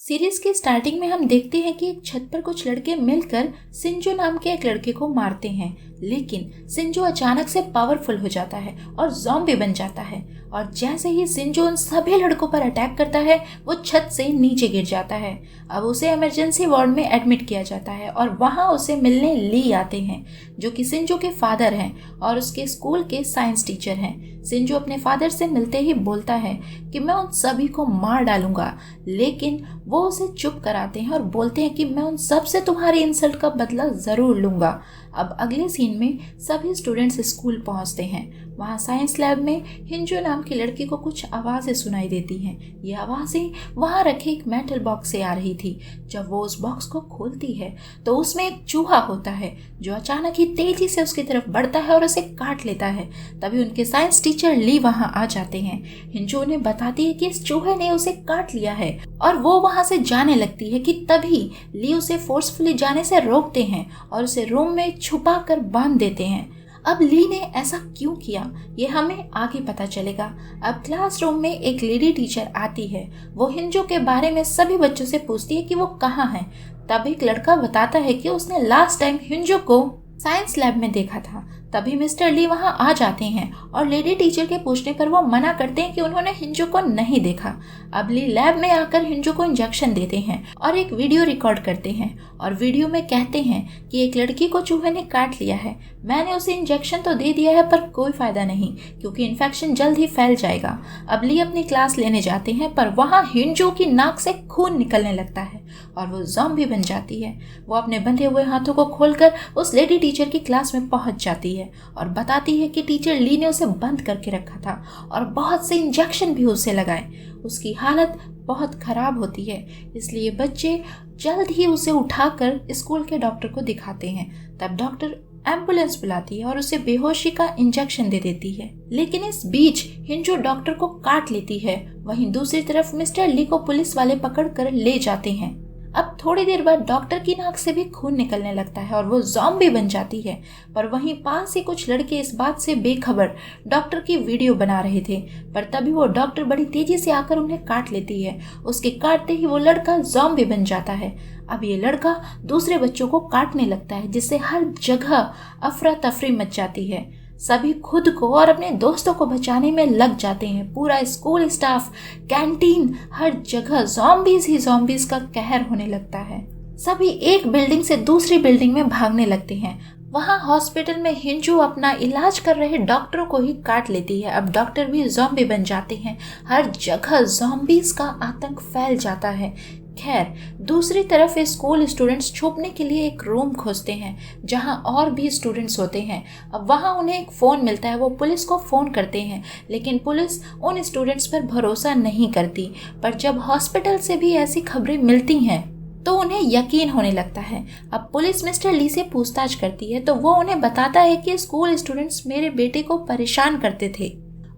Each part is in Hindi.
सीरीज की स्टार्टिंग में हम देखते हैं कि एक छत पर कुछ लड़के मिलकर सिंजो नाम के एक लड़के को मारते हैं, लेकिन सिंजो अचानक से पावरफुल हो जाता है और ज़ॉम्बी बन जाता है। और जैसे ही सिंजो उन सभी लड़कों पर अटैक करता है, वो छत से नीचे गिर जाता है। अब उसे इमरजेंसी वार्ड में एडमिट किया जाता है और वहाँ उसे मिलने ली आते हैं, जो कि सिंजो के फादर हैं और उसके स्कूल के साइंस टीचर हैं। सिंजो अपने फादर से मिलते ही बोलता है कि मैं उन सभी को मार डालूंगा, लेकिन वो उसे चुप कराते हैं और बोलते हैं कि मैं उन सब से तुम्हारी इंसल्ट का बदला ज़रूर लूँगा। अब अगले सीन में सभी स्टूडेंट्स स्कूल पहुंचते हैं। वहाँ साइंस लैब में हिंजो नाम की लड़की को कुछ आवाज़ें सुनाई देती हैं। ये आवाज़ें वहाँ रखे एक मेटल बॉक्स से आ रही थी। जब वो उस बॉक्स को खोलती है तो उसमें एक चूहा होता है, जो अचानक ही तेज़ी से उसकी तरफ बढ़ता है और उसे काट लेता है। तभी उनके साइंस टीचर ली वहाँ आ जाते हैं। हिंजो उन्हें बताती है कि इस चूहे ने उसे काट लिया है और वो वहाँ से जाने लगती है कि तभी ली उसे फोर्सफुली जाने से रोकते हैं और उसे रूम में छुपा कर बांध देते हैं। अब ली ने ऐसा क्यों किया, ये हमें आगे पता चलेगा। अब क्लासरूम में एक लेडी टीचर आती है। वो हिंजो के बारे में सभी बच्चों से पूछती है कि वो कहाँ है। तब एक लड़का बताता है कि उसने लास्ट टाइम हिंजो को साइंस लैब में देखा था। तभी मिस्टर ली वहां आ जाते हैं और लेडी टीचर के पूछने पर वो मना करते हैं कि उन्होंने हिंजो को नहीं देखा। अब ली लैब में आकर हिंजो को इंजेक्शन देते हैं और एक वीडियो रिकॉर्ड करते हैं और वीडियो में कहते हैं कि एक लड़की को चूहे ने काट लिया है। मैंने उसे इंजेक्शन तो दे दिया है पर कोई फायदा नहीं, क्योंकि इन्फेक्शन जल्द ही फैल जाएगा। अब ली अपनी क्लास लेने जाते हैं पर वहाँ हिंजो की नाक से खून निकलने लगता है और वो ज़ॉम्बी बन जाती है। वो अपने बंधे हुए हाथों को खोलकर उस लेडी टीचर की क्लास में पहुंच जाती है और बताती है कि टीचर ली ने उसे बंद करके रखा था और बहुत से इंजेक्शन भी उसे लगाए। उसकी हालत बहुत खराब होती है, इसलिए बच्चे जल्द ही उसे उठाकर स्कूल के डॉक्टर को दिखाते हैं। तब डॉक्टर एम्बुलेंस बुलाती है और उसे बेहोशी का इंजेक्शन दे देती है, लेकिन इस बीच हिंजो डॉक्टर को काट लेती है। वहीं दूसरी तरफ मिस्टर ली को पुलिस वाले पकड़ कर ले जाते हैं। अब थोड़ी देर बाद डॉक्टर की नाक से भी खून निकलने लगता है और वो ज़ॉम्बी बन जाती है। पर वहीं पास ही कुछ लड़के इस बात से बेखबर डॉक्टर की वीडियो बना रहे थे, पर तभी वो डॉक्टर बड़ी तेजी से आकर उन्हें काट लेती है। उसके काटते ही वो लड़का ज़ॉम्बी बन जाता है। अब ये लड़का दूसरे बच्चों को काटने लगता है, जिससे हर जगह अफरा तफरी मच जाती है। सभी खुद को और अपने दोस्तों को बचाने में लग जाते हैं। पूरा स्कूल स्टाफ, कैंटीन, हर जगह ज़ॉम्बीज़ ही ज़ॉम्बीज़ का कहर होने लगता है। सभी एक बिल्डिंग से दूसरी बिल्डिंग में भागने लगते हैं। वहाँ हॉस्पिटल में हिंजो अपना इलाज कर रहे डॉक्टरों को ही काट लेती है। अब डॉक्टर भी ज़ॉम्बी बन जाते हैं। हर जगह ज़ॉम्बीज़ का आतंक फैल जाता है। खैर, दूसरी तरफ स्कूल स्टूडेंट्स छुपने के लिए एक रूम खोजते हैं जहां और भी स्टूडेंट्स होते हैं। अब वहां उन्हें एक फ़ोन मिलता है। वो पुलिस को फ़ोन करते हैं, लेकिन पुलिस उन स्टूडेंट्स पर भरोसा नहीं करती। पर जब हॉस्पिटल से भी ऐसी खबरें मिलती हैं तो उन्हें यकीन होने लगता है। अब पुलिस मिस्टर ली से पूछताछ करती है तो वो उन्हें बताता है कि स्कूल स्टूडेंट्स मेरे बेटे को परेशान करते थे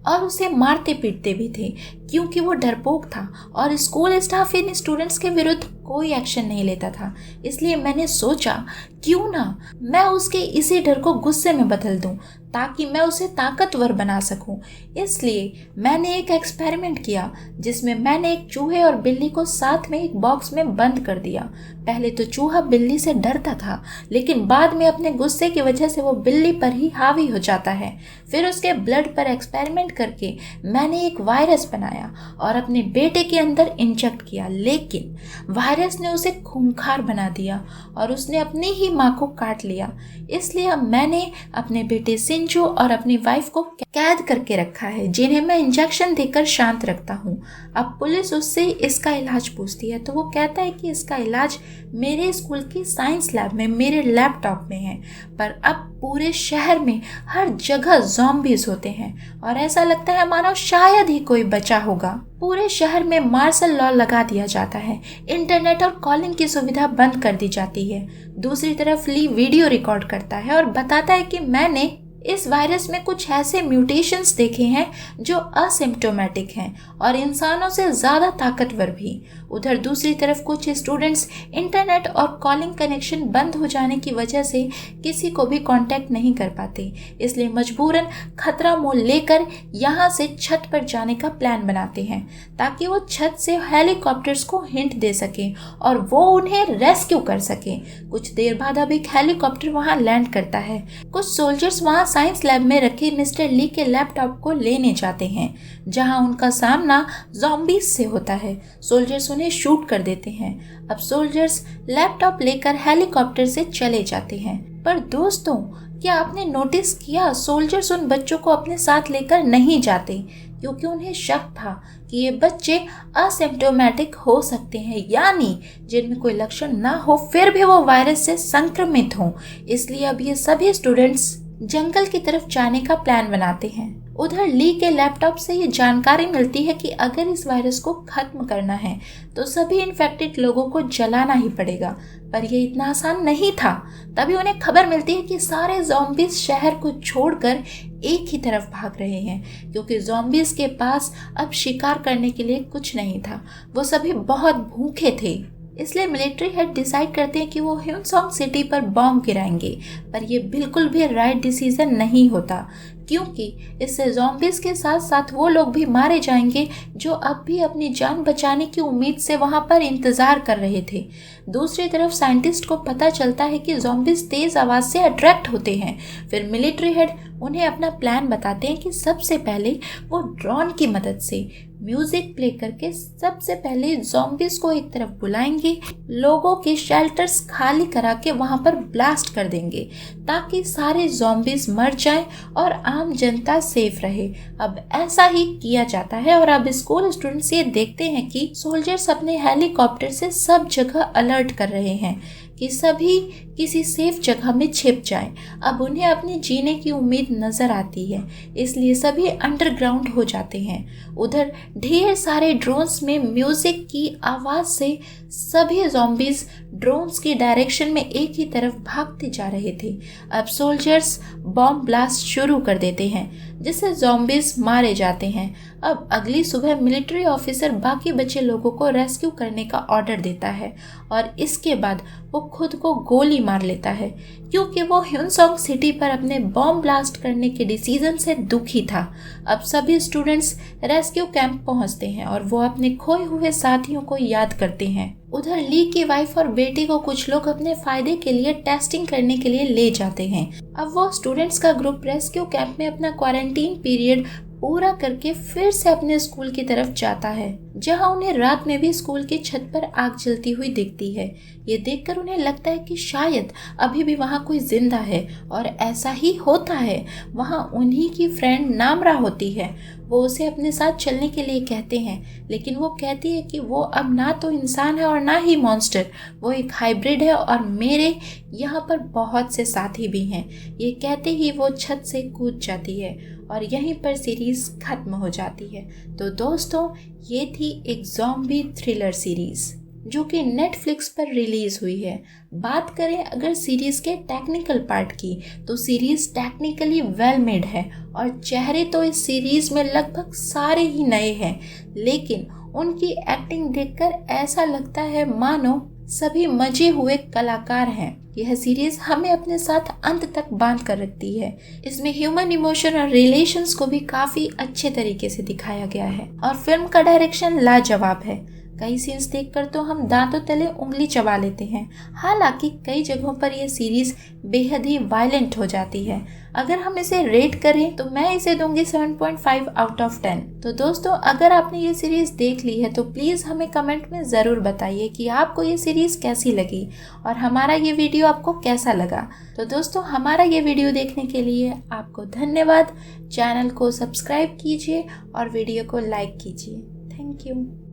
और उसे मारते पीटते भी थे, क्योंकि वो डरपोक था और स्कूल स्टाफ इन स्टूडेंट्स के विरुद्ध कोई एक्शन नहीं लेता था। इसलिए मैंने सोचा क्यों ना मैं उसके इसी डर को गुस्से में बदल दूं, ताकि मैं उसे ताकतवर बना सकूं। इसलिए मैंने एक एक्सपेरिमेंट किया जिसमें मैंने एक चूहे और बिल्ली को साथ में एक बॉक्स में बंद कर दिया। पहले तो चूहा बिल्ली से डरता था, लेकिन बाद में अपने गुस्से की वजह से वो बिल्ली पर ही हावी हो जाता है। फिर उसके ब्लड पर एक्सपेरिमेंट करके मैंने एक वायरस बनाया और अपने बेटे के अंदर इंजेक्ट किया, लेकिन वायरस ने उसे खूंखार बना दिया और उसने अपनी ही माँ को काट लिया। इसलिए अब मैंने अपने बेटे सिंजो और अपनी वाइफ को कैद करके रखा है, जिन्हें मैं इंजेक्शन देकर शांत रखता हूँ। अब पुलिस उससे इसका इलाज पूछती है तो वो कहता है कि इसका इलाज मेरे स्कूल की साइंस लैब में मेरे लैपटॉप में है। पर अब पूरे शहर में हर जगह ज़ॉम्बीज़ होते हैं और ऐसा लगता है मानो शायद ही कोई बचा होगा। पूरे शहर में मार्शल लॉ लगा दिया जाता है। इंटरनेट और कॉलिंग की सुविधा बंद कर दी जाती है। दूसरी तरफ ली वीडियो रिकॉर्ड करता है और बताता है कि मैंने इस वायरस में कुछ ऐसे म्यूटेशंस देखे हैं जो असिम्प्टोमेटिक हैं और इंसानों से ज़्यादा ताकतवर भी। उधर दूसरी तरफ कुछ स्टूडेंट्स इंटरनेट और कॉलिंग कनेक्शन बंद हो जाने की वजह से किसी को भी कांटेक्ट नहीं कर पाते, इसलिए मजबूरन खतरा मोल लेकर यहाँ से छत पर जाने का प्लान बनाते हैं ताकि वो छत से हेलीकॉप्टर्स को हिंट दे सकें और वो उन्हें रेस्क्यू कर सकें। कुछ देर बाद अब एक हेलीकॉप्टर वहाँ लैंड करता है। कुछ सोल्जर्स वहाँ साइंस लैब में रखे मिस्टर ली के लैपटॉप को लेने जाते हैं, जहाँ उनका सामना ज़ॉम्बीज से होता है। सोल्जर्स उन्हें शूट कर देते हैं। अब सोल्जर्स लैपटॉप लेकर हेलीकॉप्टर से चले जाते हैं। पर दोस्तों, क्या आपने नोटिस किया, सोल्जर्स उन बच्चों को अपने साथ लेकर नहीं जाते क्योंकि उन्हें शक था कि ये बच्चे असिम्प्टोमेटिक हो सकते हैं, यानी जिनमें कोई लक्षण ना हो फिर भी वो वायरस से संक्रमित हों। इसलिए अब ये सभी स्टूडेंट्स जंगल की तरफ जाने का प्लान बनाते हैं। उधर ली के लैपटॉप से ये जानकारी मिलती है कि अगर इस वायरस को खत्म करना है तो सभी इन्फेक्टेड लोगों को जलाना ही पड़ेगा, पर यह इतना आसान नहीं था। तभी उन्हें खबर मिलती है कि सारे ज़ॉम्बीज शहर को छोड़कर एक ही तरफ भाग रहे हैं, क्योंकि ज़ॉम्बीज के पास अब शिकार करने के लिए कुछ नहीं था। वो सभी बहुत भूखे थे। इसलिए मिलिट्री हेड डिसाइड करते हैं कि वो ह्यूनसोंग सिटी पर बॉम्ब गिराएंगे, पर यह बिल्कुल भी राइट डिसीजन नहीं होता, क्योंकि इससे ज़ॉम्बीज के साथ साथ वो लोग भी मारे जाएंगे जो अब भी अपनी जान बचाने की उम्मीद से वहाँ पर इंतज़ार कर रहे थे। दूसरी तरफ साइंटिस्ट को पता चलता है कि ज़ॉम्बीज तेज़ आवाज़ से अट्रैक्ट होते हैं। फिर मिलिट्री हेड उन्हें अपना प्लान बताते हैं कि सबसे पहले वो ड्रोन की मदद से म्यूजिक प्ले करके सबसे पहले ज़ॉम्बीज को एक तरफ बुलाएंगे, लोगों के शेल्टर्स खाली करा के वहाँ पर ब्लास्ट कर देंगे ताकि सारे ज़ॉम्बीज मर जाएं और आम जनता सेफ रहे। अब ऐसा ही किया जाता है और अब स्कूल स्टूडेंट्स ये देखते हैं कि सोल्जर्स अपने हेलीकॉप्टर से सब जगह अलर्ट कर रहे हैं कि सभी किसी सेफ जगह में छिप जाएं। अब उन्हें अपने जीने की उम्मीद नजर आती है, इसलिए सभी अंडरग्राउंड हो जाते हैं। उधर ढेर सारे ड्रोन्स में म्यूजिक की आवाज़ से सभी ज़ॉम्बीज ड्रोन्स की डायरेक्शन में एक ही तरफ भागते जा रहे थे। अब सोल्जर्स बॉम्ब ब्लास्ट शुरू कर देते हैं, जिससे ज़ॉम्बीज मारे जाते हैं। अब अगली सुबह मिलिट्री ऑफिसर बाकी बचे लोगों को रेस्क्यू करने का ऑर्डर देता है और इसके बाद वो खुद को गोली मार लेता है, क्योंकि वो ह्यूनसोंग सिटी पर अपने बॉम्ब ब्लास्ट करने के डिसीजन से दुखी था। अब सभी स्टूडेंट्स रेस्क्यू कैंप पहुंचते हैं और वो अपने खोए हुए साथियों को याद करते हैं। उधर ली की वाइफ और बेटी को कुछ लोग अपने फायदे के लिए टेस्टिंग करने के लिए ले जाते हैं। अब वो स्टूडेंट्स का ग्रुप रेस्क्यू कैंप में अपना क्वारंटीन पीरियड पूरा करके फिर से अपने स्कूल की तरफ जाता है, जहां उन्हें रात में भी स्कूल की छत पर आग जलती हुई दिखती है। ये देखकर उन्हें लगता है कि शायद अभी भी वहां कोई जिंदा है, और ऐसा ही होता है। वहां उन्हीं की फ्रेंड नामरा होती है। वो उसे अपने साथ चलने के लिए कहते हैं, लेकिन वो कहती है कि वो अब ना तो इंसान है और ना ही मॉन्स्टर, वो एक हाइब्रिड है और मेरे यहाँ पर बहुत से साथी भी हैं। ये कहते ही वो छत से कूद जाती है और यहीं पर सीरीज खत्म हो जाती है। तो दोस्तों, ये थी एक ज़ॉम्बी थ्रिलर सीरीज जो कि नेटफ्लिक्स पर रिलीज हुई है। बात करें अगर सीरीज के टेक्निकल पार्ट की, तो सीरीज टेक्निकली वेल मेड है और चेहरे तो इस सीरीज में लगभग सारे ही नए हैं, लेकिन उनकी एक्टिंग देखकर ऐसा लगता है मानो सभी मजे हुए कलाकार हैं। यह सीरीज हमें अपने साथ अंत तक बांध कर रखती है। इसमें ह्यूमन इमोशन और रिलेशंस को भी काफी अच्छे तरीके से दिखाया गया है और फिल्म का डायरेक्शन लाजवाब है। कई सीन्स देखकर तो हम दांतों तले उंगली चबा लेते हैं। हालांकि कई जगहों पर यह सीरीज बेहद ही वायलेंट हो जाती है। अगर हम इसे रेट करें तो मैं इसे दूंगी 7.5 आउट ऑफ 10। तो दोस्तों, अगर आपने ये सीरीज देख ली है तो प्लीज़ हमें कमेंट में ज़रूर बताइए कि आपको ये सीरीज कैसी लगी और हमारा ये वीडियो आपको कैसा लगा। तो दोस्तों, हमारा ये वीडियो देखने के लिए आपको धन्यवाद। चैनल को सब्सक्राइब कीजिए और वीडियो को लाइक कीजिए। Thank you.